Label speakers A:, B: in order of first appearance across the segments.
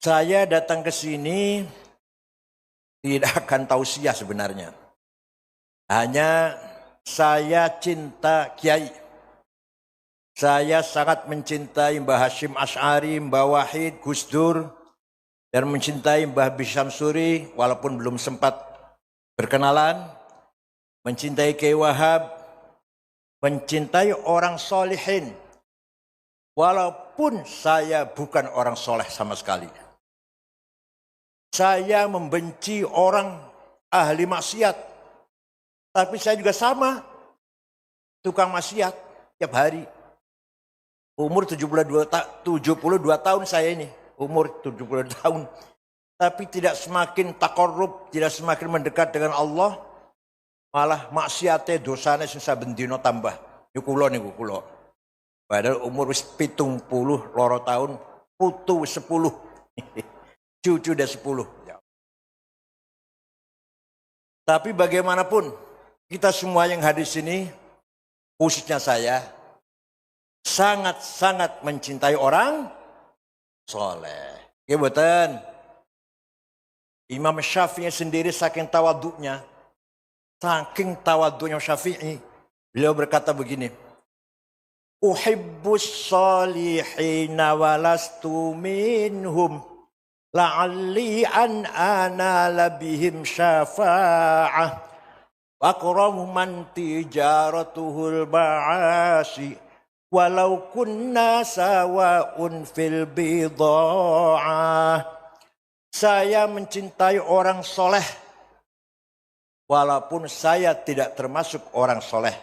A: Saya datang ke sini tidak akan tausiah sebenarnya. Hanya saya cinta Kiai. Saya sangat mencintai Mbah Hashim Asy'ari, Mbah Wahid, Gus Dur, dan mencintai Mbah Bisham Suri walaupun belum sempat berkenalan. Mencintai Kiai Wahab, mencintai orang solihin. Walaupun saya bukan orang soleh sama sekali. Saya membenci orang ahli maksiat. Tapi saya juga sama. Tukang maksiat tiap hari. Umur 72 tahun saya ini. Umur 72 tahun. Tapi tidak semakin takorup, tidak semakin mendekat dengan Allah. Malah maksiatnya dosanya sing saben dina tambah. Niku kula. Padahal umur wis 70 loro tahun, putu 10. Cucu udah 10. Tapi bagaimanapun kita semua yang hadir sini, khususnya saya, sangat-sangat mencintai orang soleh. Ya betul. Imam Syafi'i sendiri saking tawaduknya Syafi'i, beliau berkata begini, Uhibbus salihina walastu minhum la'alli an anala bihim syafa'ah waqramu man tijaratuhul ba'asi walau kunna sawa'un fil bidha'ah. Saya mencintai orang soleh walaupun saya tidak termasuk orang soleh.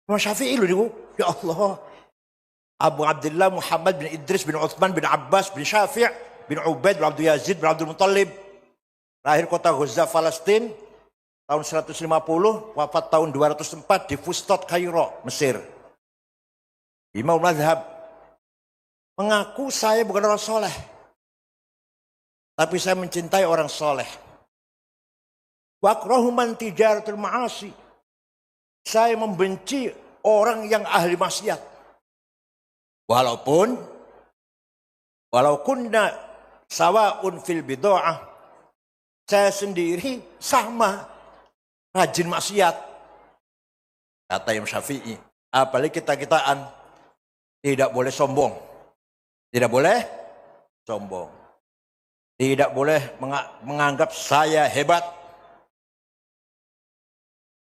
A: Imam Syafi'i loh, ya Allah. Abu Abdullah Muhammad bin Idris bin Uthman bin Abbas bin Syafi' bin Ubaid bin Abdul Yazid bin Abdul Muttalib. Lahir kota Gaza, Palestina tahun 150, wafat tahun 204 di Fustat, Kairo, Mesir. Imam Mazhab mengaku saya bukan orang soleh. Tapi saya mencintai orang soleh. Wakrahu man tijaratul ma'asi. Saya membenci orang yang ahli maksiat. Walaupun kunna sawa'un fil bid'ah, saya sendiri sama rajin maksiat. Kata Imam Syafi'i, apalagi kita-kitaan tidak boleh sombong. Tidak boleh sombong. Tidak boleh menganggap saya hebat.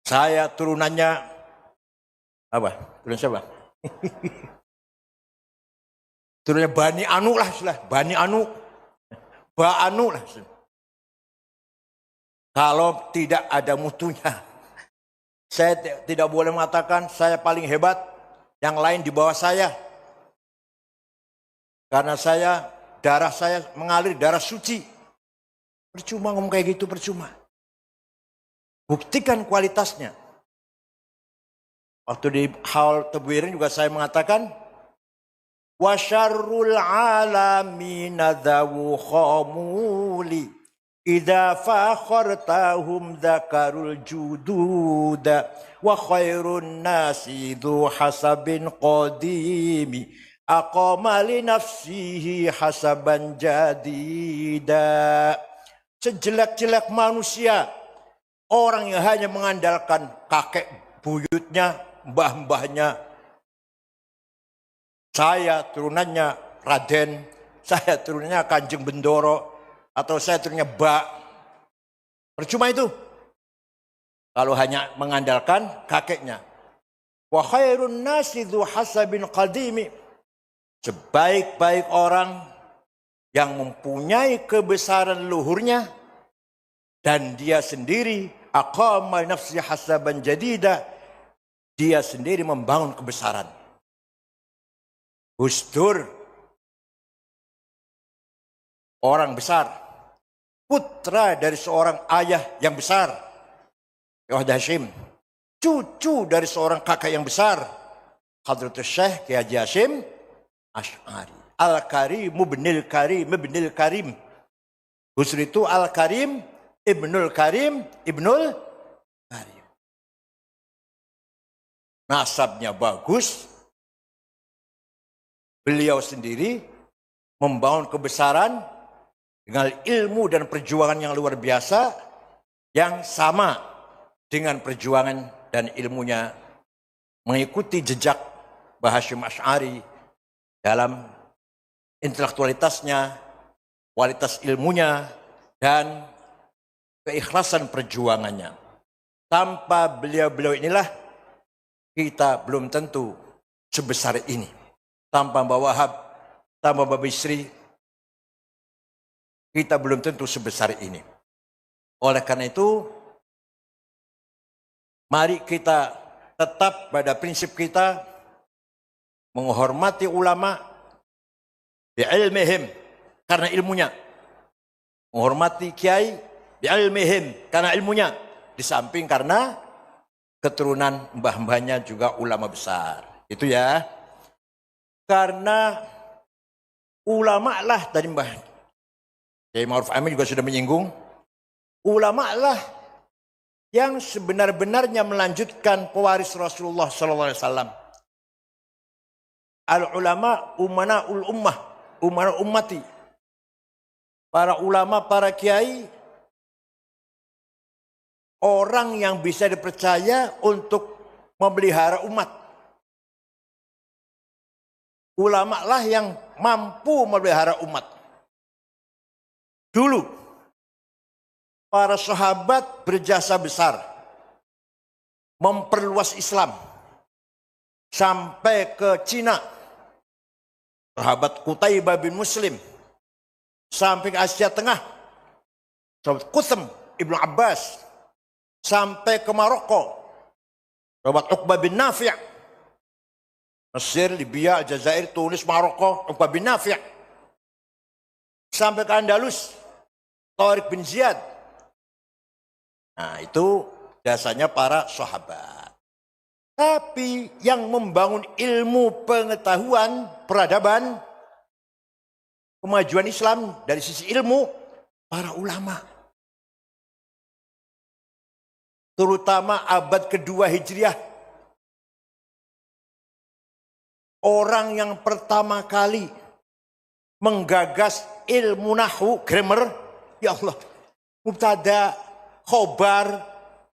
A: Saya turunannya apa? Turun siapa? Turunnya Bani Anu lah, Bani Anu, Ba Anu lah. Kalau tidak ada mutunya, saya tidak boleh mengatakan saya paling hebat, yang lain di bawah saya. Karena darah saya mengalir darah suci. Percuma ngomong kayak gitu, percuma. Buktikan kualitasnya. Waktu di Haul Tebwirin juga saya mengatakan, wa syarrul alamin dzawu khamuli idza fakhartahum dzakarul jududa wa khairun nasi dzu hasabin qadimi aqama li nafsihi hasaban jadida. Sejelek-jelek manusia orang yang hanya mengandalkan kakek buyutnya, mbah-mbahnya. Saya turunannya Raden, saya turunannya Kanjeng Bendoro, atau saya turunannya Ba. Percuma itu. Kalau hanya mengandalkan kakeknya. Wa khairun nasi dzu hasabin qadimi. Sebaik-baik orang yang mempunyai kebesaran luhurnya dan dia sendiri aqama nafsi hasaban jadida, dia sendiri membangun kebesaran. Gus Dur orang besar, putra dari seorang ayah yang besar, Wahid Hashim, cucu dari seorang kakak yang besar, Hadratus Syekh Kiai Haji Hashim Asy'ari. Al-Karim ibnul Karim ibnul Karim. Gus Dur itu Al-Karim ibnul Karim ibnul Karim. Nasabnya bagus. Beliau sendiri membangun kebesaran dengan ilmu dan perjuangan yang luar biasa yang sama dengan perjuangan dan ilmunya mengikuti jejak Mbah Hasyim Asy'ari dalam intelektualitasnya, kualitas ilmunya, dan keikhlasan perjuangannya. Tanpa beliau-beliau inilah kita belum tentu sebesar ini. Tanpa Mbah Wahab, tanpa Mbah Bisri, kita belum tentu sebesar ini. Oleh karena itu, mari kita tetap pada prinsip kita menghormati ulama bi'ilmihim karena ilmunya, menghormati kiai bi'ilmihim karena ilmunya, di samping karena keturunan mbah-mbahnya juga ulama besar. Itu ya. Karena ulama lah, tadi Mbah Kiai Ma'ruf Amin juga sudah menyinggung, ulama lah yang sebenar-benarnya melanjutkan pewaris Rasulullah SAW. Al-ulama umana'ul ummah, umara ummati. Para ulama, para kiai, orang yang bisa dipercaya untuk memelihara umat. Ulama lah yang mampu memelihara umat. Dulu, para sahabat berjasa besar memperluas Islam sampai ke Cina. Sahabat Qutaibah bin Muslim sampai ke Asia Tengah. Sahabat Qutsam Ibnu Abbas sampai ke Maroko. Sahabat Uqbah bin Nafi', Mesir, Libya, Aljazair, Tunis, Maroko, Uqbah bin Nafi', sampai ke Andalus, Tariq bin Ziyad. Nah, itu jasanya para sahabat. Tapi yang membangun ilmu pengetahuan, peradaban, kemajuan Islam dari sisi ilmu, para ulama. Terutama abad kedua Hijriah. Orang yang pertama kali menggagas ilmu nahwu, grammar, ya Allah, mubtada, khobar,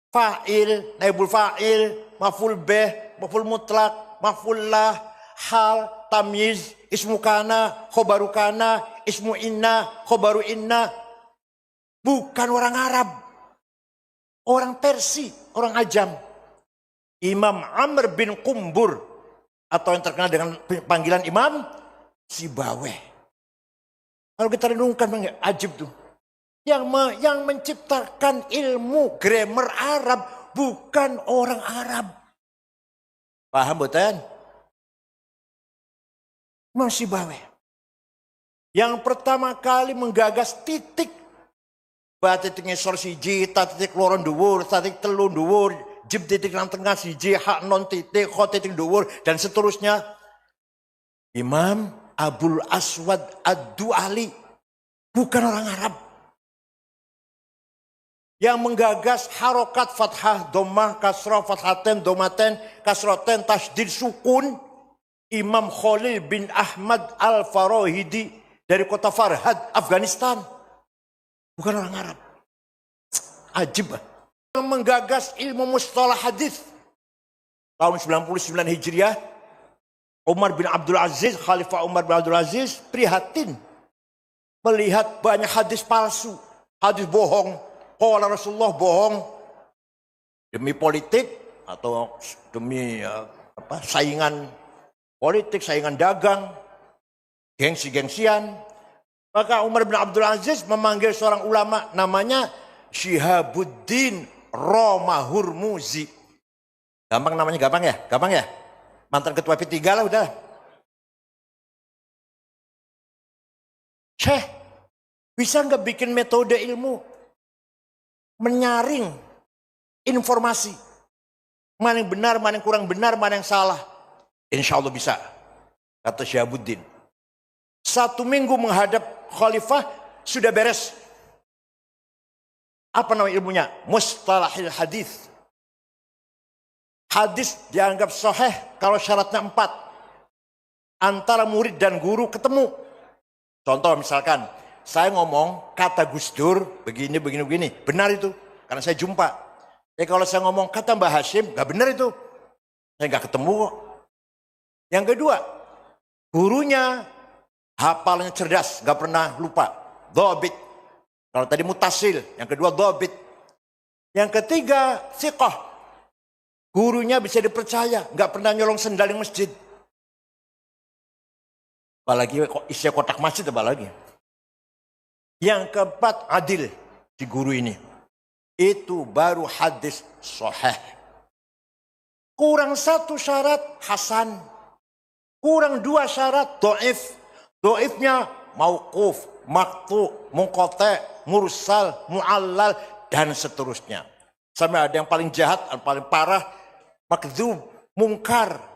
A: fa'il, naibul fa'il, maf'ul bih, maf'ul mutlak, maf'ul lah, hal, tamyiz, ismu kana, khobaru kana, ismu inna, khobaru inna. Bukan orang Arab, orang Persi, orang Ajam. Imam Amr bin Qumbur, atau yang terkenal dengan panggilan Imam Sibaweh. Kalau kita renungkan, ajib tuh. Yang menciptakan ilmu grammar Arab bukan orang Arab. Paham betul? Imam Sibaweh. Yang pertama kali menggagas titik. Titik ngesor siji, titik loron dhuwur, titik telu dhuwur, jib titik nang tengah siji, hak non titik, kho titik dhuwur, dan seterusnya. Imam Abul Aswad Ad-Du'ali. Bukan orang Arab. Yang menggagas harokat fathah, dhammah, kasrah, fathaten, dhammaten, kasraten, tasdid, sukun. Imam Khalil bin Ahmad Al-Farahidi dari kota Farhad, Afghanistan. Bukan orang Arab. Ajib. Yang menggagas ilmu mustalah hadis tahun 99 Hijriah, Umar bin Abdul Aziz, Khalifah Umar bin Abdul Aziz, prihatin melihat banyak hadis palsu, hadis bohong. Qala Rasulullah bohong demi politik atau demi saingan politik, saingan dagang, gengsi-gengsian. Maka Umar bin Abdul Aziz memanggil seorang ulama namanya Syihabuddin Romahurmuzi. Gampang namanya, gampang ya? Gampang ya? Mantan ketua P3 lah udah. Syekh, bisa nggak bikin metode ilmu menyaring informasi, mana yang benar, mana yang kurang benar, mana yang salah? Insya Allah bisa, kata Syihabuddin. 1 minggu menghadap khalifah sudah beres. Apa nama ilmunya? Mustalahil hadis. Hadis dianggap sahih kalau syaratnya 4. Antara murid dan guru ketemu. Contoh misalkan, saya ngomong kata Gus Dur begini, begini, begini. Benar itu, karena saya jumpa. Kalau saya ngomong kata Mbah Hashim, nggak benar itu. Saya nggak ketemu kok. Yang kedua, gurunya hafalnya cerdas, nggak pernah lupa. Dhobit. Kalau tadi mutasil, yang kedua dhobit. Yang ketiga, siqah. Gurunya bisa dipercaya, nggak pernah nyolong sendal di masjid. Apalagi isi kotak masjid, apalagi. Yang keempat, adil si guru ini. Itu baru hadis sahih. Kurang satu syarat hasan. Kurang dua syarat dhaif. Dhaifnya mauquf, maqtu, munqati, mursal, muallal, dan seterusnya. Sampai ada yang paling jahat, yang paling parah, makdzub, mungkar.